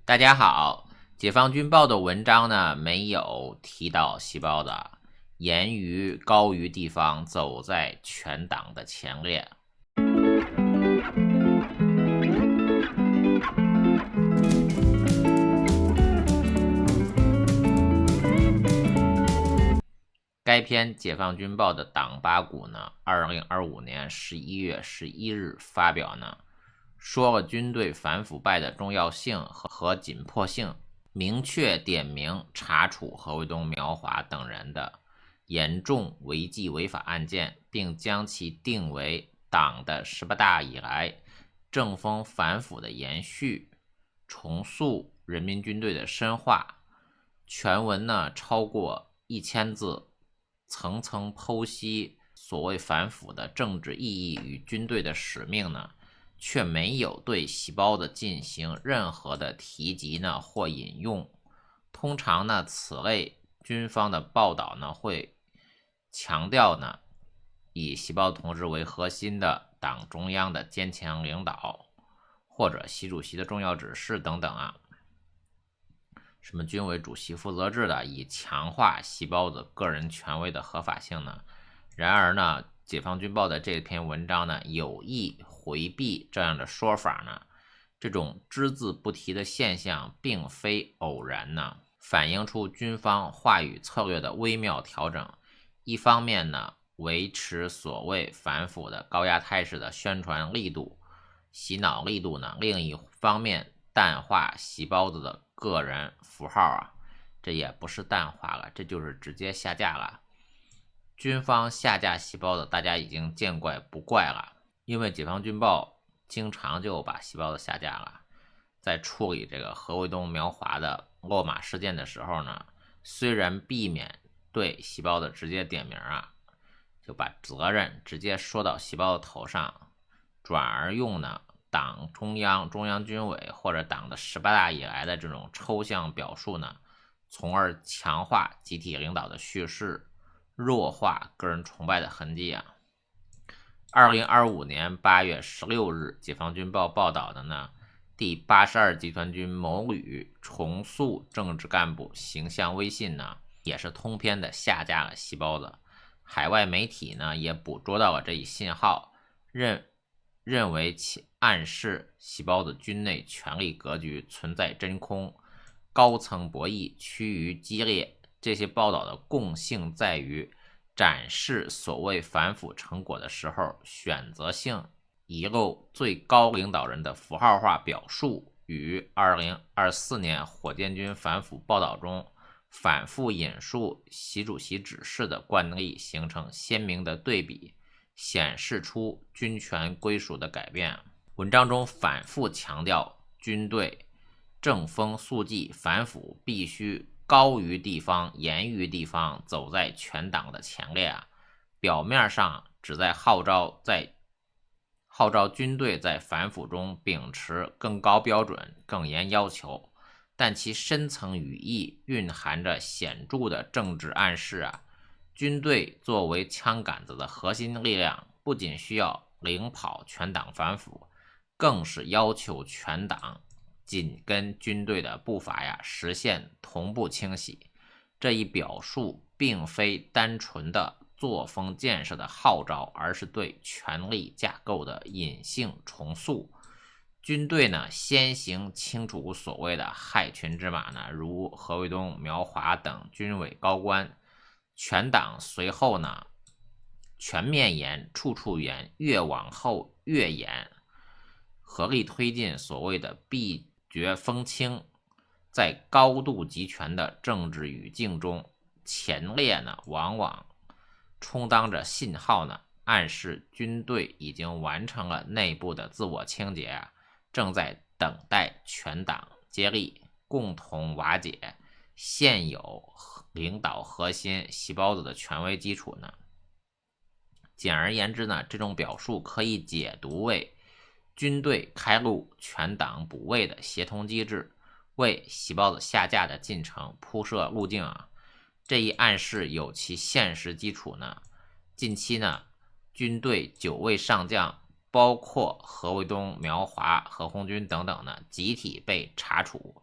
大家好，解放军报的文章呢没有提到细胞的，言于高于地方，走在全党的前列。该篇解放军报的党八股呢，2025年11月11日发表呢，说了军队反腐败的重要性和紧迫性，明确点名查处何卫东、苗华等人的严重违纪违法案件，并将其定为党的18大以来政风反腐的延续，重塑人民军队的深化。全文呢超过1000字，层层剖析所谓反腐的政治意义与军队的使命呢，却没有对细胞的进行任何的提及呢或引用。通常呢，此类军方的报道呢会强调呢以细胞同志为核心的党中央的坚强领导，或者习主席的重要指示等等啊。什么军委主席负责制的，以强化细胞的个人权威的合法性呢？然而呢，解放军报的这篇文章呢，有意回避这样的说法呢，这种只字不提的现象并非偶然呢，反映出军方话语策略的微妙调整。一方面呢，维持所谓反腐的高压态势的宣传力度、洗脑力度呢；另一方面，淡化细胞子的个人符号啊，这也不是淡化了，这就是直接下架了。军方下架细胞的，大家已经见怪不怪了，因为解放军报经常就把细胞的下架了。在处理这个何卫东、苗华的落马事件的时候呢，虽然避免对细胞的直接点名啊，就把责任直接说到细胞的头上，转而用呢党中央、中央军委或者党的18大以来的这种抽象表述呢，从而强化集体领导的叙事，弱化个人崇拜的痕迹啊。2025年8月16日，解放军报报道的呢，第82集团军某旅重塑政治干部形象微信呢，也是通篇的下架了细胞子。海外媒体呢也捕捉到了这一信号，认为其暗示细胞的军内权力格局存在真空，高层博弈趋于激烈。这些报道的共性在于展示所谓反腐成果的时候，选择性遗漏最高领导人的符号化表述，与2024年火箭军反腐报道中反复引述习主席指示的惯例形成鲜明的对比，显示出军权归属的改变。文章中反复强调军队正风肃纪，反腐必须高于地方，严于地方，走在全党的前列啊。表面上只在号召军队在反腐中秉持更高标准、更严要求，但其深层语义蕴含着显著的政治暗示啊。军队作为枪杆子的核心力量，不仅需要领跑全党反腐，更是要求全党紧跟军队的步伐呀，实现同步清洗。这一表述并非单纯的作风建设的号召，而是对权力架构的隐性重塑。军队呢，先行清除所谓的害群之马呢，如何卫东、苗华等军委高官，全党随后呢全面严、处处严，越往后越严，合力推进所谓的闭绝风清。在高度集权的政治语境中，前列呢往往充当着信号呢，暗示军队已经完成了内部的自我清洁啊，正在等待全党接力，共同瓦解现有领导核心细胞子的权威基础呢。简而言之呢，这种表述可以解读为军队开路全党补位的协同机制，为细胞子下架的进程铺设路径啊。这一暗示有其现实基础呢。近期呢，军队9位上将，包括何卫东、苗华、何鸿钧等等呢，集体被查处，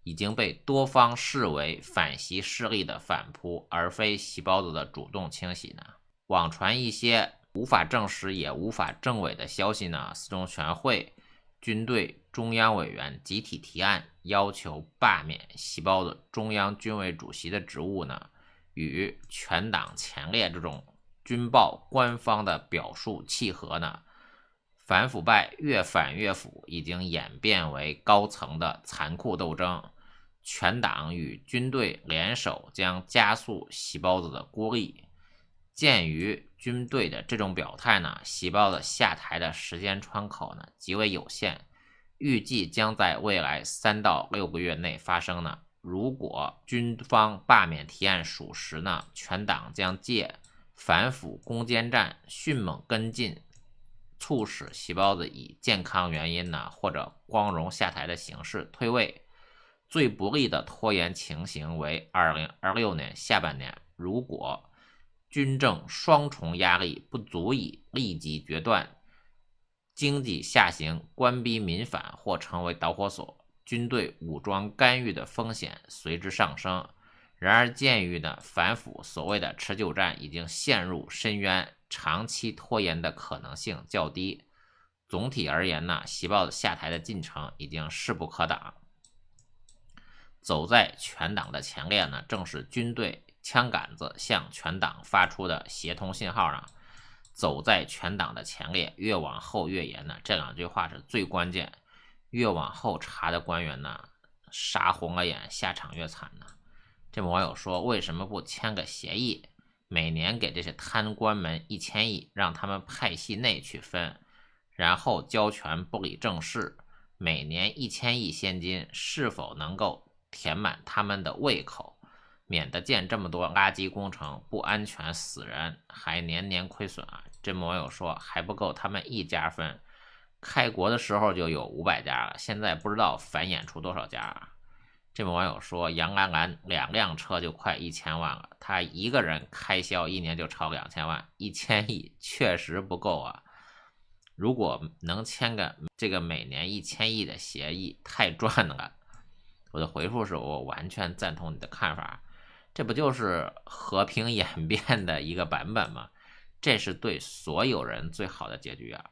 已经被多方视为反习势力的反扑，而非细胞子的主动清洗呢？网传一些无法证实也无法证伪的消息呢，四中全会军队中央委员集体提案，要求罢免细胞子中央军委主席的职务呢，与全党前列这种军报官方的表述契合呢。反腐败越反越腐，已经演变为高层的残酷斗争。全党与军队联手，将加速细胞子的孤立。鉴于军队的这种表态呢，细胞子下台的时间窗口呢极为有限，预计将在未来3到6个月内发生呢。如果军方罢免提案属实呢，全党将借反腐攻坚战迅猛跟进，促使细胞子以健康原因呢或者光荣下台的形式退位。最不利的拖延情形为2026年下半年，如果军政双重压力不足以立即决断，经济下行、关闭民反或成为导火索，军队武装干预的风险随之上升。然而鉴于呢反腐所谓的持久战已经陷入深渊，长期拖延的可能性较低。总体而言呢，细胞子下台的进程已经势不可挡。走在全党的前列呢，正是军队枪杆子向全党发出的协同信号呢。走在全党的前列，越往后越严呢，这2句话是最关键。越往后查的官员呢，杀红了眼，下场越惨呢。这网友说，为什么不签个协议，每年给这些贪官们1000亿，让他们派系内去分，然后交权不理政事，每年1000亿现金是否能够填满他们的胃口，免得建这么多垃圾工程，不安全死人，还年年亏损啊。这网友说还不够他们1家分，开国的时候就有500家了，现在不知道繁衍出多少家啊。这网友说杨澜澜2辆车就快1000万了，他一个人开销1年就超2000万，1000亿确实不够啊。如果能签个这个每年1000亿的协议，太赚了。我的回复是，我完全赞同你的看法，这不就是和平演变的一个版本吗？这是对所有人最好的结局啊！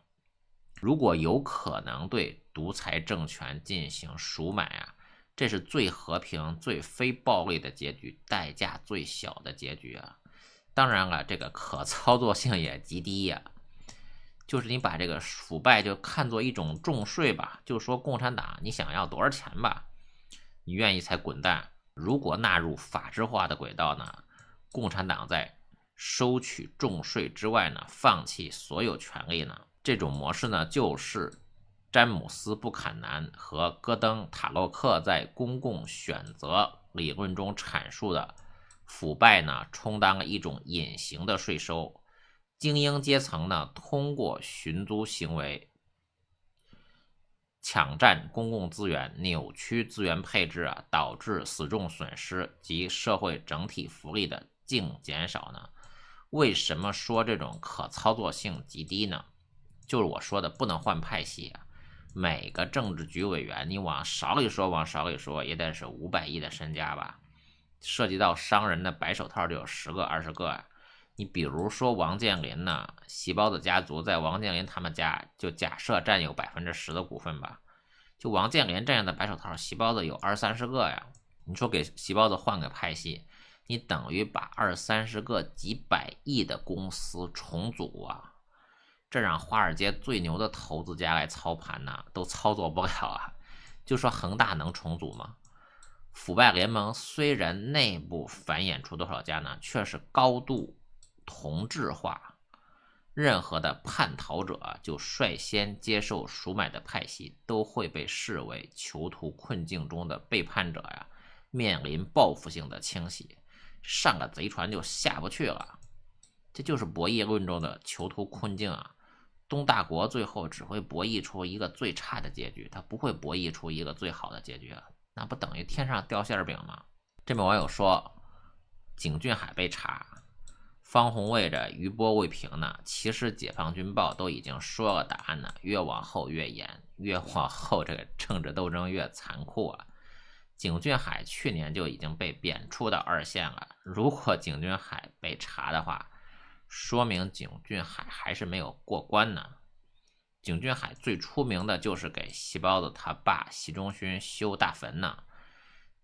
如果有可能对独裁政权进行赎买啊，这是最和平、最非暴力的结局，代价最小的结局啊！当然了，这个可操作性也极低呀。就是你把这个腐败就看作一种重税吧，就说共产党你想要多少钱吧，你愿意才滚蛋。如果纳入法治化的轨道呢，共产党在收取重税之外呢，放弃所有权利呢，这种模式呢，就是詹姆斯·布坎南和戈登·塔洛克在公共选择理论中阐述的腐败呢，充当了一种隐形的税收。精英阶层呢，通过寻租行为抢占公共资源，扭曲资源配置啊，导致死重损失及社会整体福利的净减少呢？为什么说这种可操作性极低呢？就是我说的不能换派系啊。每个政治局委员，你往少里说，也得是500亿的身家吧？涉及到商人的白手套就有10个、20个啊。你比如说王健林呢，细胞子家族在王健林他们家就假设占有10%的股份吧，就王健林这样的白手套，细胞子有20-30个呀。你说给细胞子换个派系，你等于把20-30个几百亿的公司重组啊，这让华尔街最牛的投资家来操盘呢，都操作不了啊。就说恒大能重组吗？腐败联盟虽然内部繁衍出多少家呢，却是高度同质化，任何的叛逃者就率先接受赎买的派系，都会被视为囚徒困境中的背叛者呀，面临报复性的清洗，上了贼船就下不去了。这就是博弈论中的囚徒困境啊。东大国最后只会博弈出一个最差的结局，他不会博弈出一个最好的结局啊，那不等于天上掉馅饼吗？这位网友说，景俊海被查，方红卫着余波未平呢，其实解放军报都已经说了答案呢，越往后越严，越往后这个政治斗争越残酷啊。景俊海去年就已经被贬出到2线了，如果景俊海被查的话，说明景俊海还是没有过关呢。景俊海最出名的就是给细胞子他爸习仲勋修大坟呢。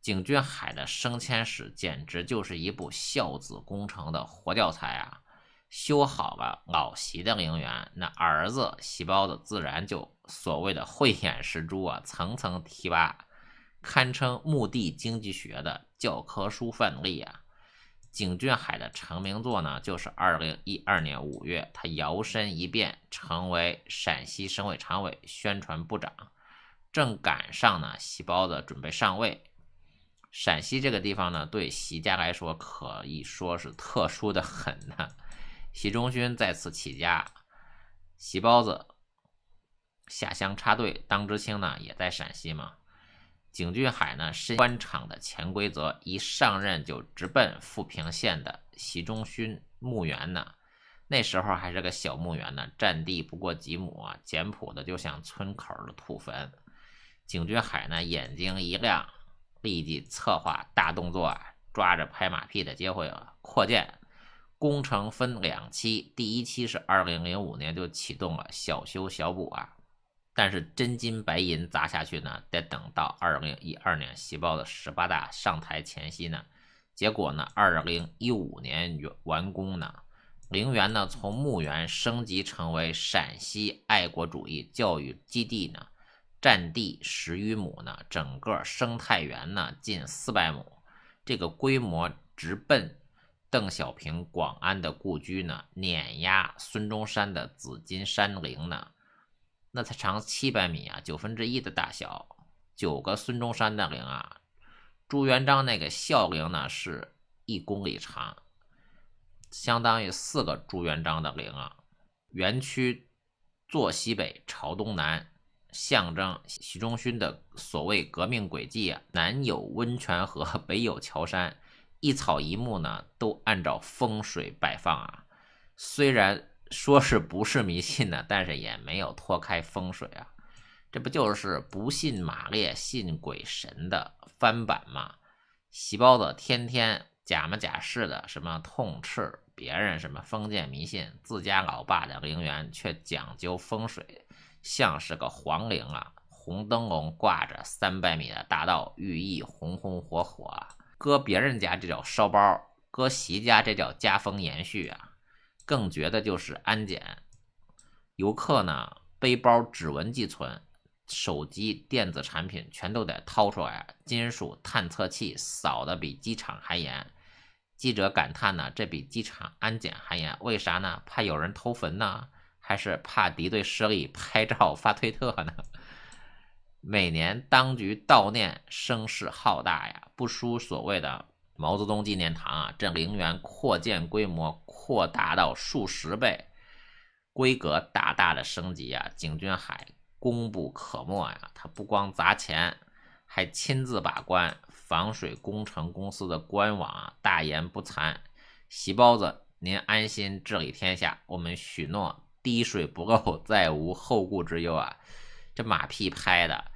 景俊海的升迁史简直就是一部孝子工程的活教材啊！修好了老习的陵园，那儿子细胞子自然就所谓的慧眼识珠啊，层层提拔，堪称墓地经济学的教科书范例啊。景俊海的成名作呢，就是2012年5月，他摇身一变成为陕西省委常委宣传部长，正赶上呢细胞子准备上位。陕西这个地方呢，对习家来说可以说是特殊的很呢。习仲勋在此起家，细胞子下乡插队，当知青呢也在陕西嘛。景俊海呢是官场的潜规则，一上任就直奔富平县的习仲勋墓园呢。那时候还是个小墓园呢，占地不过几亩啊，简朴的就像村口的土坟。景俊海呢眼睛一亮，立即策划大动作啊，抓着拍马屁的机会扩建。工程分2期，第1期是2005年就启动了，小修小补啊。但是真金白银砸下去呢，得等到2012年细胞的18大上台前夕呢。结果呢，2015年完工呢。陵园呢从墓园升级成为陕西爱国主义教育基地呢，占地10余亩呢，整个生态园呢近400亩，这个规模直奔邓小平广安的故居呢，碾压孙中山的紫金山陵呢。那才长700米啊，1/9的大小，9个孙中山的陵啊。朱元璋那个孝陵呢是1公里长，相当于4个朱元璋的陵啊。园区坐西北朝东南，象征习仲勋的所谓革命轨迹啊，南有温泉河，北有乔山，一草一木呢都按照风水摆放啊。虽然说是不是迷信呢，但是也没有脱开风水啊。这不就是不信马列信鬼神的翻版吗？细胞子天天假模假式的什么痛斥别人什么封建迷信，自家老爸的陵园却讲究风水，像是个皇陵啊。红灯笼挂着300米的大道，寓意红红火火啊。搁别人家这叫烧包，搁习家这叫家风延续啊。更绝的就是安检，游客呢背包指纹寄存，手机电子产品全都得掏出来，金属探测器扫的比机场还严。记者感叹呢，这比机场安检还严，为啥呢？怕有人偷坟呢，还是怕敌对势力拍照发推特呢？每年当局悼念声势浩大呀，不输所谓的毛泽东纪念堂啊，这陵园扩建规模扩大到数十倍，规格大大的升级啊！景俊海功不可没呀，他不光砸钱，还亲自把关，防水工程公司的官网啊大言不惭。细胞子，您安心治理天下，我们许诺滴水不漏，再无后顾之忧啊！这马屁拍的。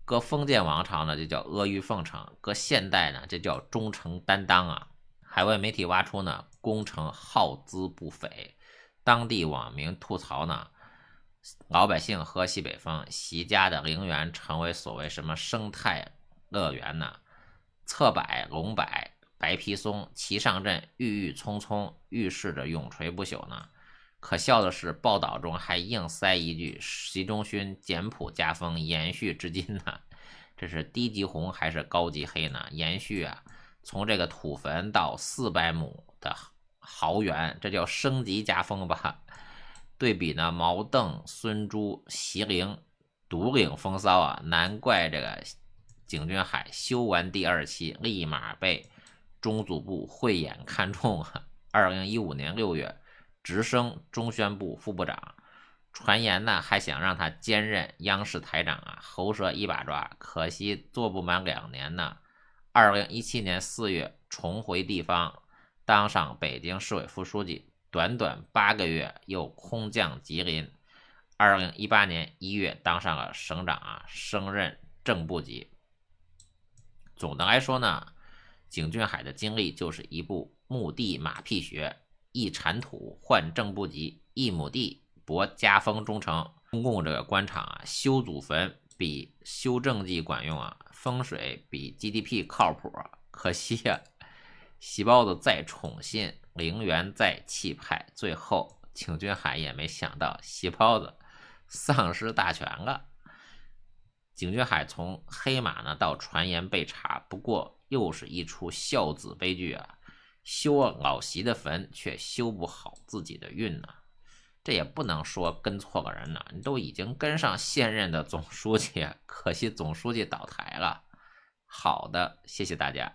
搁封建王朝呢，就叫阿谀奉承；搁现代呢，这叫忠诚担当啊。海外媒体挖出呢，工程耗资不菲，当地网民吐槽呢，老百姓喝西北风，习家的陵园成为所谓什么生态乐园呢？侧柏、龙柏、白皮松齐上阵，郁郁葱葱，预示着永垂不朽呢。可笑的是，报道中还硬塞一句习仲勋简朴家风延续至今呢。这是低级红还是高级黑呢？延续啊，从这个土坟到400亩的豪园，这叫升级家风吧。对比呢，毛邓、孙朱、习陵独领风骚啊，难怪这个景俊海修完第2期，立马被中组部慧眼看中啊。2015年6月。直升中宣部副部长，传言呢还想让他兼任央视台长啊，喉舌一把抓，可惜做不满2年呢。2017年4月重回地方，当上北京市委副书记，短短8个月又空降吉林。2018年1月当上了省长啊，升任正部级。总的来说呢，景俊海的经历就是一部墓地马屁学，一铲土换正部级，一亩地博家风忠诚。中共这个官场啊，修祖坟比修政绩管用啊，风水比 GDP 靠谱啊。可惜啊，细胞子再宠信，陵园再气派，最后景俊海也没想到细胞子丧失大权了。景俊海从黑马呢到传言被查，不过又是一出孝子悲剧啊！修老习的坟，却修不好自己的运呢。这也不能说跟错个人呢，你都已经跟上现任的总书记，可惜总书记倒台了。好的，谢谢大家。